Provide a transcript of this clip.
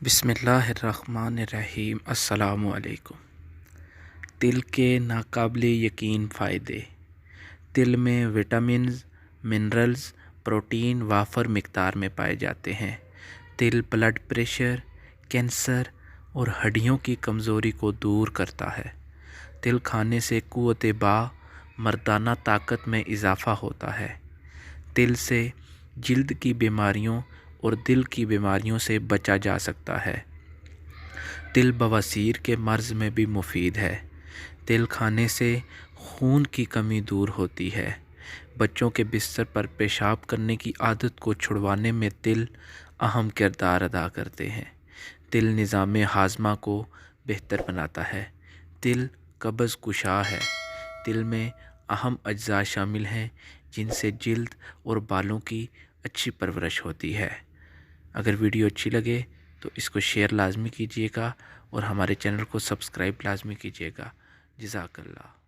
بسم اللہ الرحمن الرحیم۔ السلام علیکم۔ تل کے ناقابل یقین فائدے۔ تل میں وٹامنز، منرلز، پروٹین وافر مقدار میں پائے جاتے ہیں۔ تل بلڈ پریشر، کینسر اور ہڈیوں کی کمزوری کو دور کرتا ہے۔ تل کھانے سے قوت باہ مردانہ طاقت میں اضافہ ہوتا ہے۔ تل سے جلد کی بیماریوں اور دل کی بیماریوں سے بچا جا سکتا ہے۔ تل بواسیر کے مرض میں بھی مفید ہے۔ تل کھانے سے خون کی کمی دور ہوتی ہے۔ بچوں کے بستر پر پیشاب کرنے کی عادت کو چھڑوانے میں تل اہم کردار ادا کرتے ہیں۔ تل نظام ہاضمہ کو بہتر بناتا ہے۔ تل قبض کشا ہے۔ تل میں اہم اجزاء شامل ہیں جن سے جلد اور بالوں کی اچھی پرورش ہوتی ہے۔ اگر ویڈیو اچھی لگے تو اس کو شیئر لازمی کیجیے گا اور ہمارے چینل کو سبسکرائب لازمی کیجیے گا۔ جزاک اللہ۔